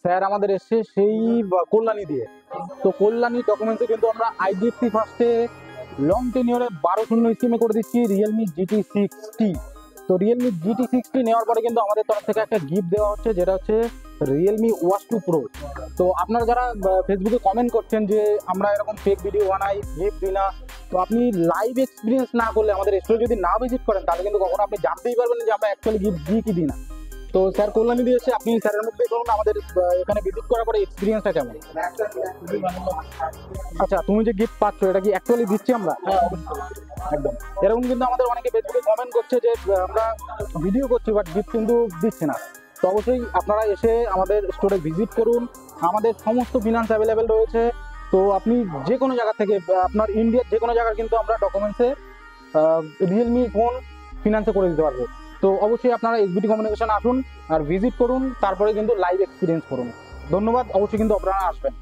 Sir আমাদের এসছে সেই কল্যাণী দিয়ে। তো কল্যাণী ডকুমেন্টসে কিন্তু আমরা আইডিএফসি ফার্স্টে লং টেনিওরে 12 শূন্য স্কিমে করে দিচ্ছি রিয়েলমি GT60। তো রিয়েলমি GT60 নেওয়ার পরে কিন্তু আমাদের তরফ থেকে একটা গিফট দেওয়া হচ্ছে, যেটা হচ্ছে রিয়েলমি ওয়াচ 2 প্রো। তো আপনারা যারা ফেসবুকে কমেন্ট করছেন যে আমরা এরকম ফেক ভিডিও বানাই, গিফট দিই না, তো আপনি লাইভ এক্সপিরিয়েন্স না করলে, আমাদের স্টোরে যদি না ভিজিট করেন, তাহলে কিন্তু কখনো আপনি জানতেই পারবেন না যে আমরা অ্যাকচুয়ালি গিফট দিই কি দিই না। তো স্যার কল্যাণী দিয়েছে, আপনি স্যারের মুখ দিয়ে বলুন আমাদের এখানে ভিজিট করার পরে এক্সপিরিয়েন্সটা কেমন। আচ্ছা, তুমি যে গিফট পাচ্ছ এটা কি অ্যাকচুয়ালি দিচ্ছি আমরা? একদম। এরকম কিন্তু আমাদের অনেকে ফেসবুকে কমেন্ট করছে যে আমরা ভিডিও করছি বাট গিফট কিন্তু দিচ্ছি না। তো অবশ্যই আপনারা এসে আমাদের স্টোরে ভিজিট করুন, আমাদের সমস্ত ফিনান্স অ্যাভেলেবেল রয়েছে। তো আপনি যে কোনো জায়গা থেকে, আপনার ইন্ডিয়ার যে কোনো জায়গায় কিন্তু আমরা ডকুমেন্টসে রিয়েলমি ফোন ফিনান্সে করে দিতে পারবো। তো অবশ্যই আপনারা এসবিটি কমিউনিকেশন আসুন আর ভিজিট করুন, তারপরে কিন্তু লাইভ এক্সপিরিয়েন্স করুন। ধন্যবাদ, অবশ্যই কিন্তু আপনারা আসবেন।